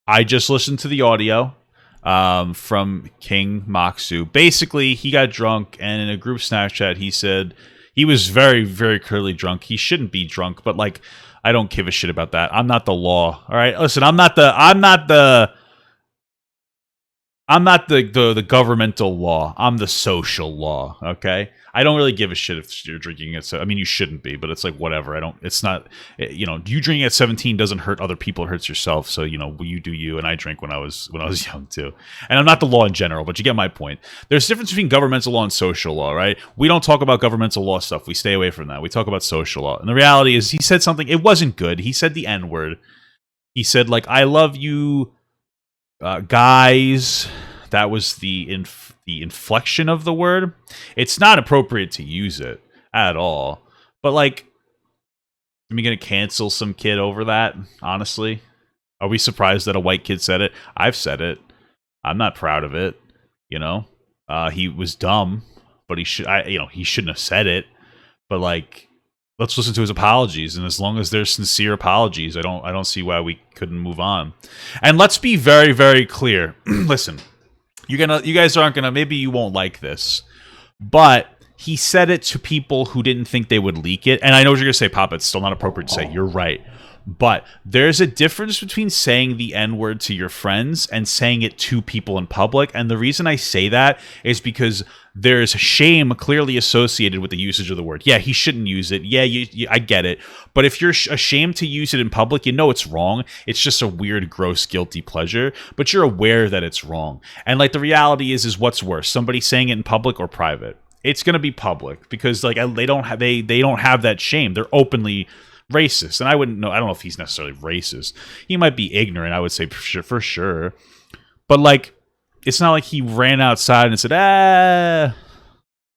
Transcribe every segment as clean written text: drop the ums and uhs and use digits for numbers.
I just listened to the audio from Kingmoxu. Basically, he got drunk, and in a group Snapchat, he said he was very, very clearly drunk. He shouldn't be drunk, but like, I don't give a shit about that. I'm not the law. All right, listen, I'm not the governmental law. I'm the social law. Okay, I don't really give a shit if you're drinking at. I mean, you shouldn't be, but it's like whatever. I don't. It's not. You know, you drinking at 17 doesn't hurt other people. It hurts yourself. So you know, you do you. And I drank when I was young too. And I'm not the law in general, but you get my point. There's a difference between governmental law and social law, right? We don't talk about governmental law stuff. We stay away from that. We talk about social law. And the reality is, he said something. It wasn't good. He said the N word. He said like, "I love you." Guys, that was the inflection of the word. It's not appropriate to use it at all. But like, am I gonna cancel some kid over that? Honestly, are we surprised that a white kid said it? I've said it. I'm not proud of it. You know, he was dumb, but he shouldn't have said it. But like, let's listen to his apologies, and as long as they're sincere apologies, I don't see why we couldn't move on. And let's be very, very clear. Listen, you guys aren't gonna, maybe you won't like this, but he said it to people who didn't think they would leak it. And I know what you're gonna say, Papa, it's still not appropriate to say. You're right. But there's a difference between saying the N-word to your friends and saying it to people in public. And the reason I say that is because there's shame clearly associated with the usage of the word. Yeah, he shouldn't use it. Yeah, I get it. But if you're ashamed to use it in public, you know it's wrong. It's just a weird, gross, guilty pleasure. But you're aware that it's wrong. And like, the reality is what's worse? Somebody saying it in public or private? It's going to be public, because like they don't have that shame. They're openly racist. And I don't know if he's necessarily racist. He might be ignorant, I would say, for sure. But like, it's not like he ran outside and said,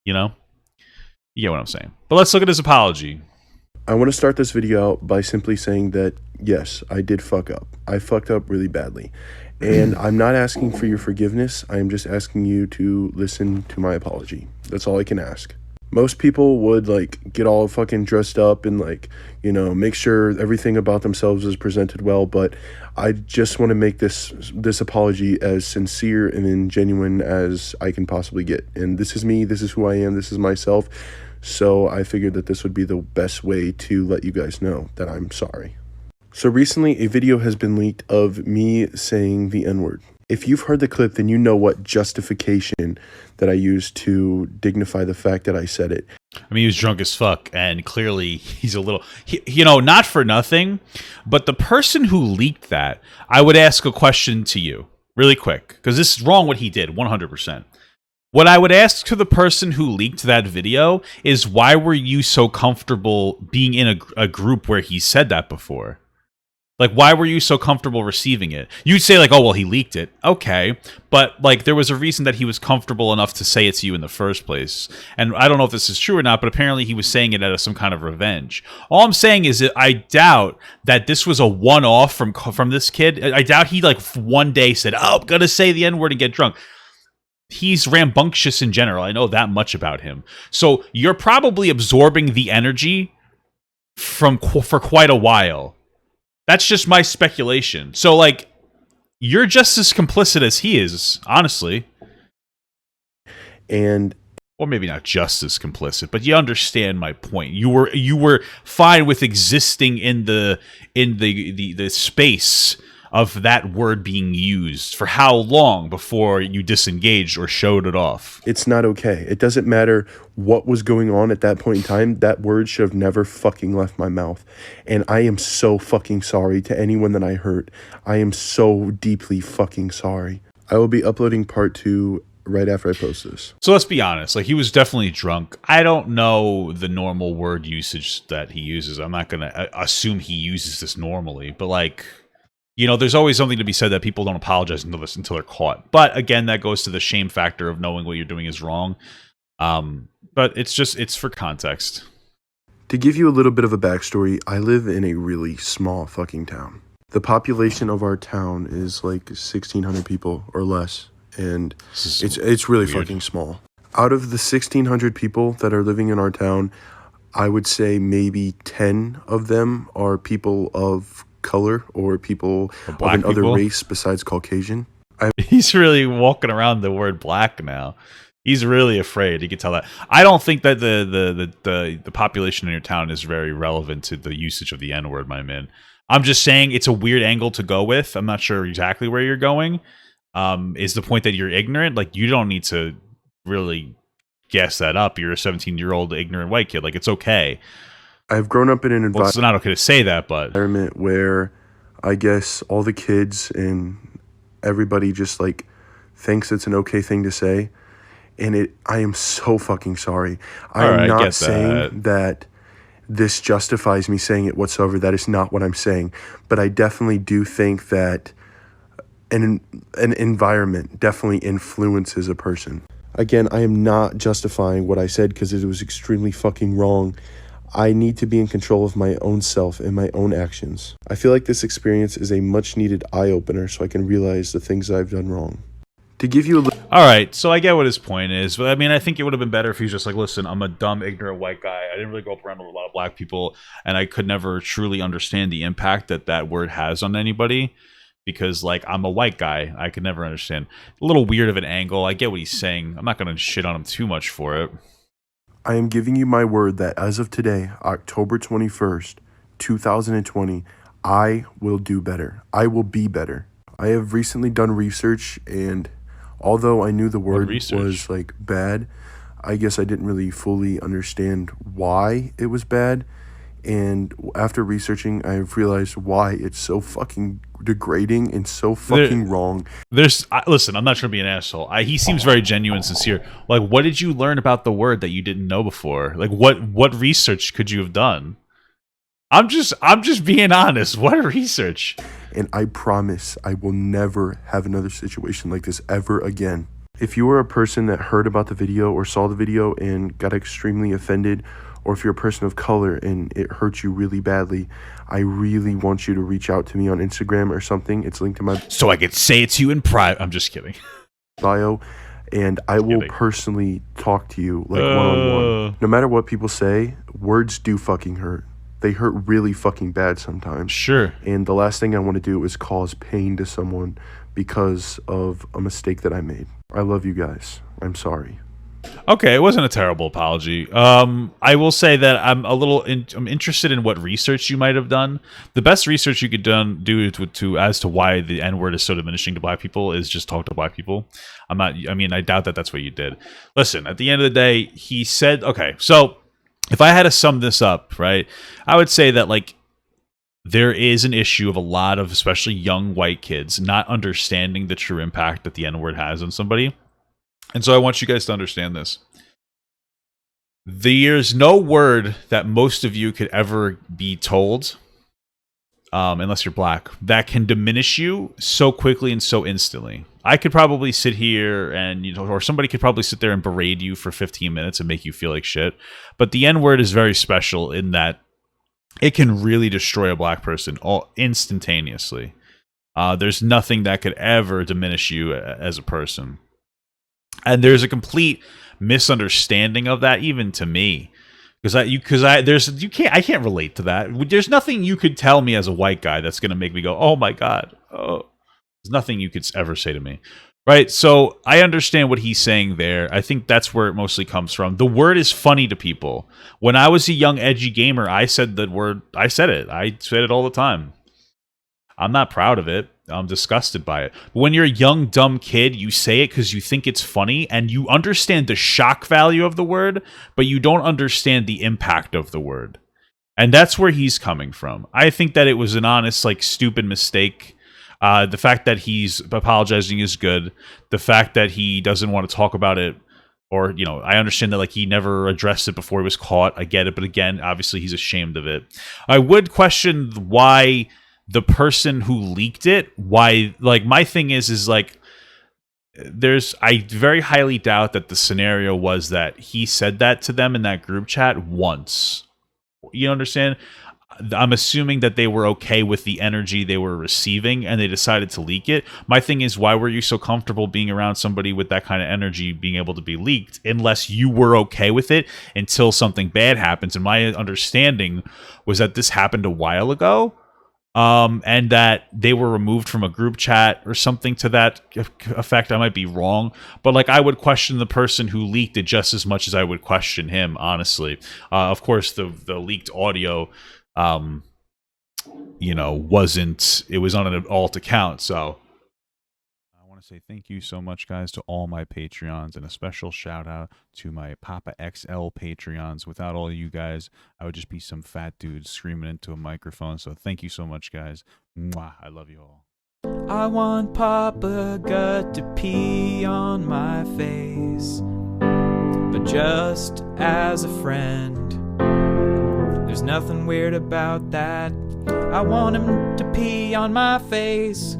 you know? You get what I'm saying. But let's look at his apology. I want to start this video out by simply saying that, yes, I did fuck up. I fucked up really badly. And I'm not asking for your forgiveness. I am just asking you to listen to my apology. That's all I can ask. Most people would like get all fucking dressed up and like, you know, make sure everything about themselves is presented well, but I just want to make this apology as sincere and genuine as I can possibly get. And this is me, this is who I am, this is myself. So I figured that this would be the best way to let you guys know that I'm sorry. So recently a video has been leaked of me saying the N-word. If you've heard the clip, then you know what justification that I used to dignify the fact that I said it. I mean, he was drunk as fuck, and clearly he's a little, you know, not for nothing, but the person who leaked that, I would ask a question to you really quick, because this is wrong what he did, 100%. What I would ask to the person who leaked that video is, why were you so comfortable being in a group where he said that before? Like, why were you so comfortable receiving it? You'd say, like, oh, well, he leaked it. Okay. But, like, there was a reason that he was comfortable enough to say it to you in the first place. And I don't know if this is true or not, but apparently he was saying it out of some kind of revenge. All I'm saying is that I doubt that this was a one-off from this kid. I doubt he, like, one day said, oh, I'm going to say the N-word and get drunk. He's rambunctious in general. I know that much about him. So you're probably absorbing the energy for quite a while. That's just my speculation. So, like, you're just as complicit as he is, honestly. And or maybe not just as complicit, but you understand my point. You were fine with existing in the space of that word being used for how long before you disengaged or showed it off? It's not okay. It doesn't matter what was going on at that point in time. That word should have never fucking left my mouth. And I am so fucking sorry to anyone that I hurt. I am so deeply fucking sorry. I will be uploading part 2 right after I post this. So let's be honest. Like, he was definitely drunk. I don't know the normal word usage that he uses. I'm not going to assume he uses this normally, but like, you know, there's always something to be said that people don't apologize until they're caught. But again, that goes to the shame factor of knowing what you're doing is wrong. But it's for context. To give you a little bit of a backstory, I live in a really small fucking town. The population of our town is like 1,600 people or less, and it's really weird. Fucking small. Out of the 1,600 people that are living in our town, I would say maybe 10 of them are people of color or people of black another people? race besides Caucasian. He's really walking around the word black now. He's really afraid. You can tell that. I don't think that the population in your town is very relevant to the usage of the N word, my man. I'm just saying it's a weird angle to go with. I'm not sure exactly where you're going. Is the point that you're ignorant? Like, you don't need to really guess that up. You're a 17-year-old ignorant white kid. Like, it's okay. I've grown up in an Well, it's not okay to say that, but environment where I guess all the kids and everybody just like thinks it's an okay thing to say. And I am so fucking sorry. I am not saying that this justifies me saying it whatsoever. That is not what I'm saying. But I definitely do think that an environment definitely influences a person. Again, I am not justifying what I said because it was extremely fucking wrong. I need to be in control of my own self and my own actions. I feel like this experience is a much needed eye-opener so I can realize the things I've done wrong. To give you a little... All right, so I get what his point is. But I mean, I think it would have been better if he was just like, listen, I'm a dumb, ignorant white guy. I didn't really grow up around a lot of black people, and I could never truly understand the impact that that word has on anybody because, like, I'm a white guy. I could never understand. A little weird of an angle. I get what he's saying. I'm not going to shit on him too much for it. I am giving you my word that as of today, October 21st, 2020, I will do better. I will be better. I have recently done research, and although I knew the word was like bad, I guess I didn't really fully understand why it was bad. And after researching, I've realized why it's so fucking degrading and so fucking wrong. Listen, I'm not trying to be an asshole. He seems very genuine, sincere. Like, what did you learn about the word that you didn't know before? Like, what research could you have done? I'm just being honest. What research? And I promise I will never have another situation like this ever again. If you are a person that heard about the video or saw the video and got extremely offended, or if you're a person of color and it hurts you really badly, I really want you to reach out to me on Instagram or something. It's linked to my... So I could say it to you in private. I'm just kidding. ...bio, and I will personally talk to you, like, one-on-one. No matter what people say, words do fucking hurt. They hurt really fucking bad sometimes. Sure. And the last thing I want to do is cause pain to someone because of a mistake that I made. I love you guys. I'm sorry. Okay, it wasn't a terrible apology. I will say that I'm I'm interested in what research you might have done. The best research you could do as to why the N-word is so diminishing to black people is just talk to black people. I doubt that that's what you did. Listen, at the end of the day, he said, okay, so if I had to sum this up, right, I would say that, like, there is an issue of a lot of, especially young white kids, not understanding the true impact that the N-word has on somebody. And so I want you guys to understand this. There's no word that most of you could ever be told, unless you're black, that can diminish you so quickly and so instantly. I could probably sit here and, or somebody could probably sit there and berate you for 15 minutes and make you feel like shit. But the N-word is very special in that it can really destroy a black person instantaneously. There's nothing that could ever diminish you as a person. And there's a complete misunderstanding of that, even to me, I can't relate to that. There's nothing you could tell me as a white guy that's going to make me go, oh my God. Oh, there's nothing you could ever say to me. Right. So I understand what he's saying there. I think that's where it mostly comes from. The word is funny to people. When I was a young, edgy gamer, I said the word. I said it all the time. I'm not proud of it. I'm disgusted by it. But when you're a young, dumb kid, you say it because you think it's funny and you understand the shock value of the word, but you don't understand the impact of the word. And that's where he's coming from. I think that it was an honest, like, stupid mistake. The fact that he's apologizing is good. The fact that he doesn't want to talk about it, or, I understand that, like, he never addressed it before he was caught. I get it. But again, obviously he's ashamed of it. I would question why the person who leaked it, my thing is like, I very highly doubt that the scenario was that he said that to them in that group chat once. You understand? I'm assuming that they were okay with the energy they were receiving and they decided to leak it. My thing is, why were you so comfortable being around somebody with that kind of energy being able to be leaked unless you were okay with it until something bad happens? And my understanding was that this happened a while ago. and that they were removed from a group chat or something to that effect. I might be wrong, but like I would question the person who leaked it just as much as I would question him, honestly. Of course, the leaked audio, wasn't. It was on an alt account, so. I want to say thank you so much, guys, to all my Patreons, and a special shout out to my Papa XL Patreons. Without all you guys, I would just be some fat dude screaming into a microphone. So thank you so much, guys. Mwah, I love you all. I want Papa Gut to pee on my face, but just as a friend. There's nothing weird about that. I want him to pee on my face.